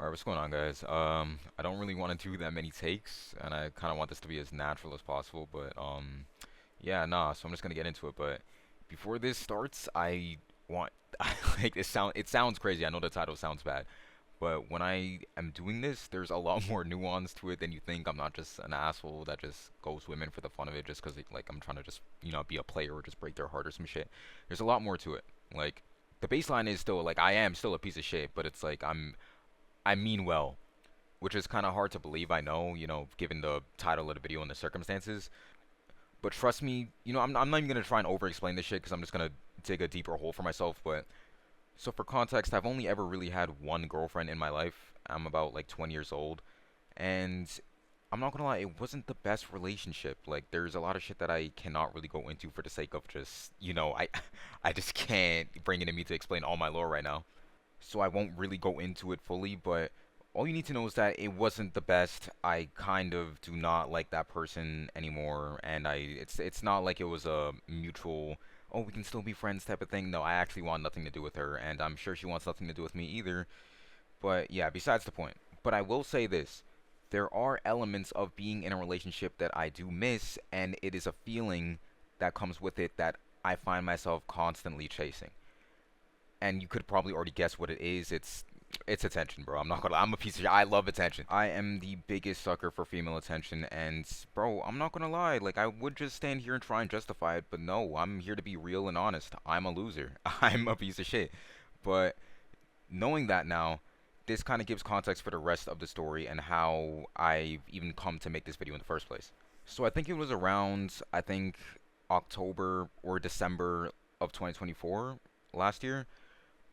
Alright, what's going on, guys? I don't really want to do that many takes, and I kind of want this to be as natural as possible, but, yeah, nah, so I'm just gonna get into it, but before this starts, I want, like, it sounds crazy, I know the title sounds bad, but when I am doing this, there's a lot more nuance to it than you think. I'm not just an asshole that just goes women for the fun of it just because, like, I'm trying to just, be a player or just break their heart or some shit. There's a lot more to it. Like, the baseline is still, like, I am still a piece of shit, but it's like, I mean well, which is kind of hard to believe, I know, given the title of the video and the circumstances. But trust me, I'm not even going to try and over explain this shit because I'm just going to dig a deeper hole for myself. But so for context, I've only ever really had one girlfriend in my life. I'm about like 20 years old. And I'm not gonna lie, it wasn't the best relationship. Like, there's a lot of shit that I cannot really go into for the sake of just, I just can't bring it in me to explain all my lore right now, so I won't really go into it fully, but all you need to know is that it wasn't the best. I kind of do not like that person anymore, and it's not like it was a mutual, oh, we can still be friends type of thing. No, I actually want nothing to do with her, and I'm sure she wants nothing to do with me either. But yeah, besides the point. But I will say this. There are elements of being in a relationship that I do miss, and it is a feeling that comes with it that I find myself constantly chasing, and you could probably already guess what it is. It's attention, bro. I'm not gonna. I'm a piece of shit. I love attention. I am the biggest sucker for female attention, and bro, I'm not gonna lie. Like, I would just stand here and try and justify it, but no, I'm here to be real and honest. I'm a loser. I'm a piece of shit. But knowing that now, this kind of gives context for the rest of the story and how I've even come to make this video in the first place. So I think it was around, I think, October or December of 2024 last year.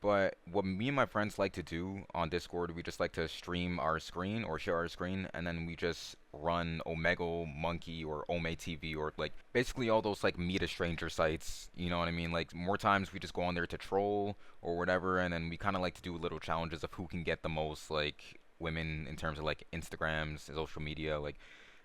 But what me and my friends like to do on Discord, we just like to stream our screen or share our screen, and then we just run Omegle Monkey or Ome TV or like basically all those like meet a stranger sites. You know what I mean? Like, more times we just go on there to troll or whatever, and then we kind of like to do little challenges of who can get the most like women in terms of like Instagrams, social media, like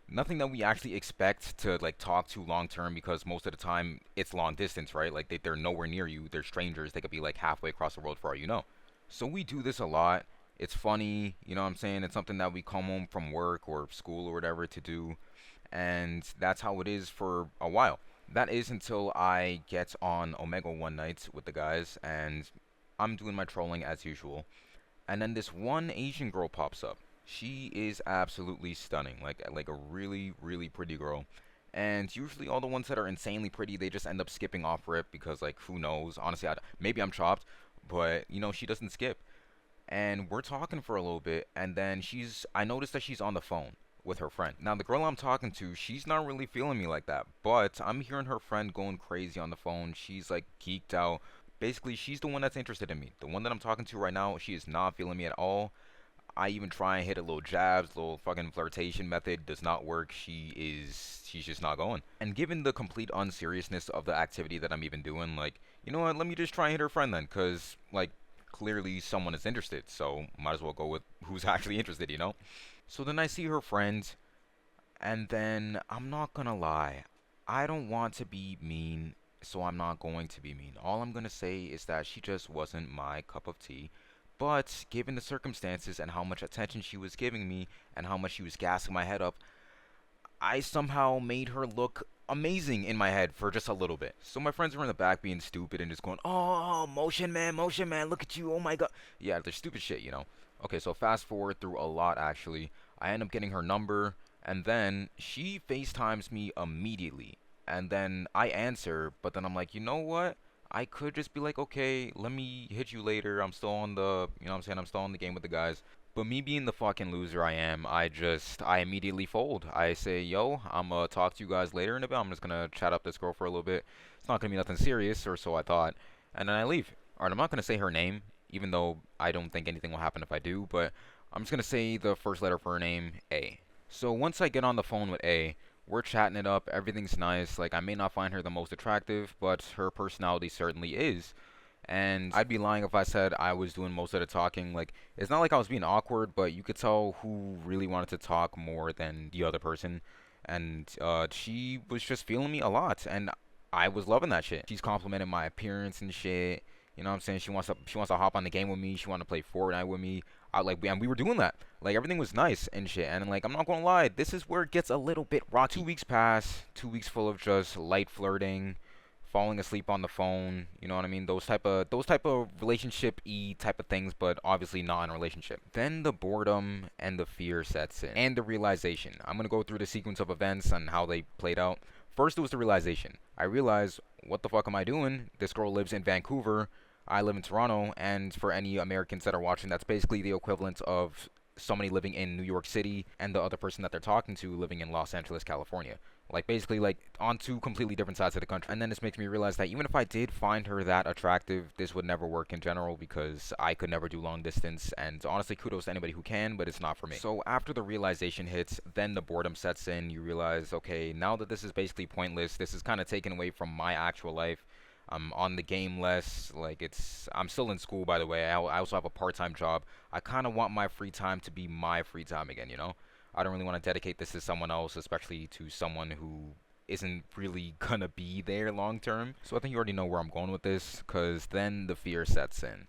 nothing that we actually expect to like talk to long term, because most of the time it's long distance, right? Like, they're nowhere near you, they're strangers, they could be like halfway across the world for all you know. So we do this a lot. It's funny, you know what I'm saying? It's something that we come home from work or school or whatever to do, and that's how it is for a while. That is until I get on Omegle one night with the guys, and I'm doing my trolling as usual, and then this one Asian girl pops up. She is absolutely stunning, like a really really pretty girl. And usually all the ones that are insanely pretty, they just end up skipping off rip because, like, who knows? Honestly, maybe I'm chopped, but she doesn't skip. And we're talking for a little bit, and then I noticed that she's on the phone with her friend. Now, the girl I'm talking to, she's not really feeling me like that, but I'm hearing her friend going crazy on the phone. She's like geeked out. Basically, she's the one that's interested in me. The one that I'm talking to right now, she is not feeling me at all. I even try and hit a little jabs, little fucking flirtation method, does not work. She's just not going. And given the complete unseriousness of the activity that I'm even doing, like, you know what, let me just try and hit her friend then, cause like, clearly someone is interested, so might as well go with who's actually interested. So then I see her friend, and then I'm not gonna lie, I don't want to be mean, so I'm not going to be mean. All I'm gonna say is that she just wasn't my cup of tea. But given the circumstances and how much attention she was giving me and how much she was gassing my head up, I somehow made her look amazing in my head for just a little bit. So my friends were in the back being stupid and just going, "Oh, motion man, look at you, oh my god." Yeah, they're stupid shit. Okay, so fast forward through a lot actually. I end up getting her number, and then she FaceTimes me immediately. And then I answer, but then I'm like, you know what? I could just be like, okay, let me hit you later. I'm still on the, you know what I'm saying? I'm still on the game with the guys. But me being the fucking loser I am, I immediately fold. I say, yo, I'm gonna talk to you guys later in a bit. I'm just gonna chat up this girl for a little bit. It's not gonna be nothing serious, or so I thought. And then I leave. Alright, I'm not gonna say her name, even though I don't think anything will happen if I do, but I'm just gonna say the first letter for her name, A. So once I get on the phone with A, we're chatting it up, everything's nice. Like, I may not find her the most attractive, but her personality certainly is. And I'd be lying if I said I was doing most of the talking. Like, it's not like I was being awkward, but you could tell who really wanted to talk more than the other person. And she was just feeling me a lot, and I was loving that shit. She's complimenting my appearance and shit. You know what I'm saying? She wants to hop on the game with me. She wants to play Fortnite with me. and we were doing that. Like everything was nice and shit. And like I'm not gonna lie, this is where it gets a little bit rocky. 2 weeks pass, 2 weeks full of just light flirting, falling asleep on the phone. You know what I mean? Those type of relationship type of things, but obviously not in a relationship. Then the boredom and the fear sets in, and the realization. I'm gonna go through the sequence of events and how they played out. First, it was the realization. I realized, what the fuck am I doing? This girl lives in Vancouver. I live in Toronto, and for any Americans that are watching, that's basically the equivalent of somebody living in New York City and the other person that they're talking to living in Los Angeles, California. Like basically like on two completely different sides of the country. And then this makes me realize that even if I did find her that attractive, this would never work in general because I could never do long distance. And honestly, kudos to anybody who can, but it's not for me. So after the realization hits, then the boredom sets in. You realize, okay, now that this is basically pointless, this is kind of taken away from my actual life. I'm on the game less. Like I'm still in school, by the way. I also have a part-time job. I kind of want my free time to be my free time again, you know? I don't really want to dedicate this to someone else, especially to someone who isn't really gonna be there long term. So I think you already know where I'm going with this, because then the fear sets in.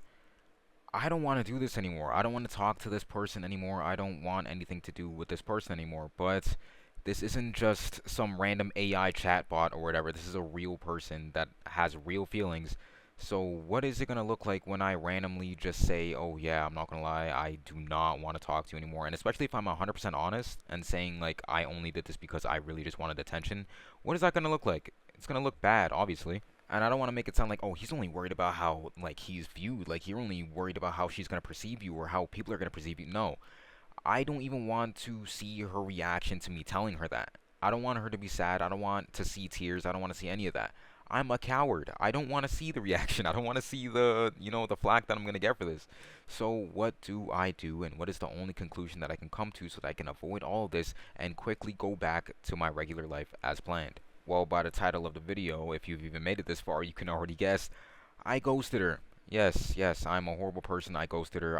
I don't want to do this anymore. I don't want to talk to this person anymore. I don't want anything to do with this person anymore. But this isn't just some random AI chatbot or whatever. This is a real person that has real feelings. So what is it going to look like when I randomly just say, oh yeah, I'm not going to lie, I do not want to talk to you anymore. And especially if I'm 100% honest and saying like I only did this because I really just wanted attention. What is that going to look like? It's going to look bad, obviously. And I don't want to make it sound like, oh, he's only worried about how like he's viewed. Like you're only worried about how she's going to perceive you or how people are going to perceive you. No. I don't even want to see her reaction to me telling her that. I don't want her to be sad. I don't want to see tears. I don't want to see any of that. I'm a coward. I don't want to see the reaction. I don't want to see the flack that I'm going to get for this. So what do I do, and what is the only conclusion that I can come to so that I can avoid all of this and quickly go back to my regular life as planned? Well, by the title of the video, if you've even made it this far, you can already guess. I ghosted her. Yes, I'm a horrible person. I ghosted her.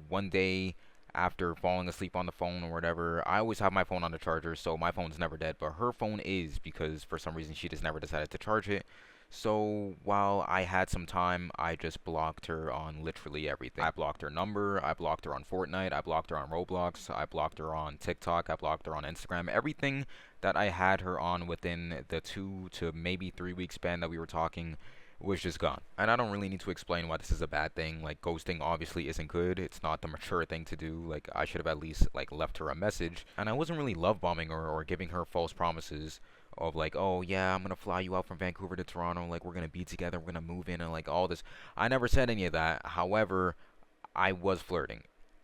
One day, after falling asleep on the phone or whatever, I always have my phone on the charger, so my phone's never dead, but her phone is because for some reason she just never decided to charge it. So while I had some time, I just blocked her on literally everything. I blocked her number, I blocked her on Fortnite, I blocked her on Roblox, I blocked her on TikTok, I blocked her on Instagram. Everything that I had her on within the 2 to maybe 3 week span that we were talking was just gone. And I don't really need to explain why this is a bad thing. Like ghosting obviously isn't good. It's not the mature thing to do. Like I should have at least like left her a message. And I wasn't really love bombing her or giving her false promises of like, oh yeah, I'm gonna fly you out from Vancouver to Toronto. Like we're gonna be together. We're gonna move in and like all this. I never said any of that. However, I was flirting,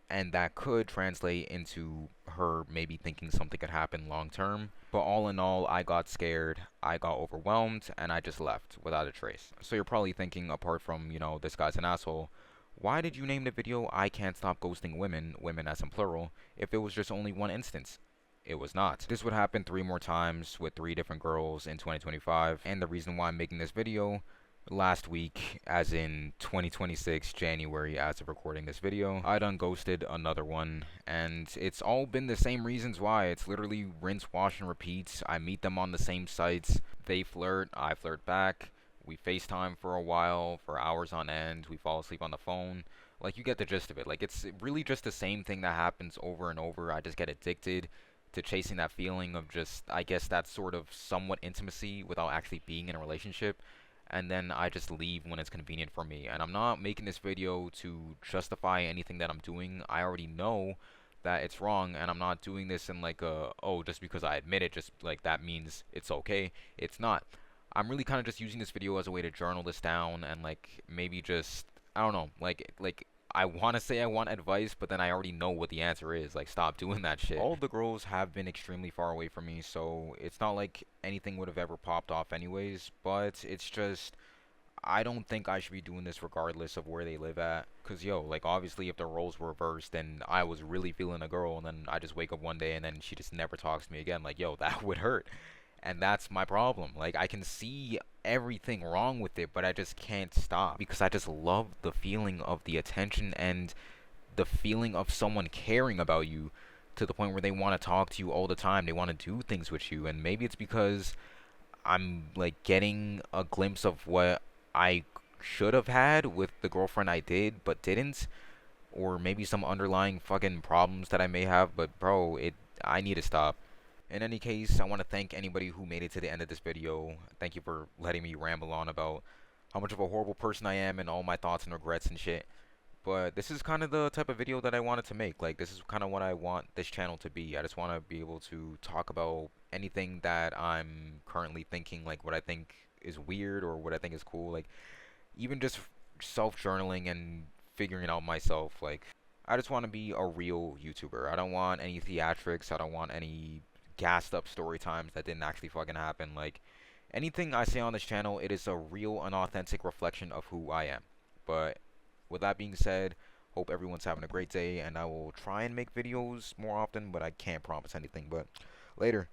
and that could translate into her maybe thinking something could happen long term. But all in all, I got scared, I got overwhelmed, and I just left without a trace. So you're probably thinking, apart from, this guy's an asshole, why did you name the video I Can't Stop Ghosting Women, women as in plural, if it was just only one instance? It was not. This would happen 3 more times with 3 different girls in 2025, and the reason why I'm making this video last week, as in 2026 January, as of recording this video, I done ghosted another one, and it's all been the same reasons why. It's literally rinse, wash, and repeat. I meet them on the same sites, they flirt, I flirt back, we FaceTime for a while, for hours on end, we fall asleep on the phone. Like, you get the gist of it. Like, it's really just the same thing that happens over and over. I just get addicted to chasing that feeling of just, I guess, that sort of somewhat intimacy without actually being in a relationship, and then I just leave when it's convenient for me. And I'm not making this video to justify anything that I'm doing. I already know that it's wrong, and I'm not doing this in like oh, just because I admit it, just like that means it's okay. It's not. I'm really kind of just using this video as a way to journal this down and like maybe just, I don't know, like I want to say I want advice, but then I already know what the answer is. Like, stop doing that shit. All of the girls have been extremely far away from me, so it's not like anything would have ever popped off anyways, but it's just, I don't think I should be doing this regardless of where they live at. Cause yo, like obviously if the roles were reversed and I was really feeling a girl and then I just wake up one day and then she just never talks to me again, like yo, that would hurt. And that's my problem. Like I can see everything wrong with it, but I just can't stop because I just love the feeling of the attention and the feeling of someone caring about you to the point where they want to talk to you all the time. They want to do things with you, and maybe it's because I'm like getting a glimpse of what I should have had with the girlfriend I did but didn't. or maybe some underlying fucking problems that I may have, but bro, I need to stop. In any case, I want to thank anybody who made it to the end of this video. Thank you for letting me ramble on about how much of a horrible person I am and all my thoughts and regrets and shit. But this is kind of the type of video that I wanted to make. Like, this is kind of what I want this channel to be. I just want to be able to talk about anything that I'm currently thinking, like what I think is weird or what I think is cool. Like, even just self-journaling and figuring it out myself. Like, I just want to be a real YouTuber. I don't want any theatrics. I don't want any gassed up story times that didn't actually fucking happen. Like, anything I say on this channel, it is a real and authentic reflection of who I am. But with that being said, hope everyone's having a great day, and I will try and make videos more often, but I can't promise anything. But later.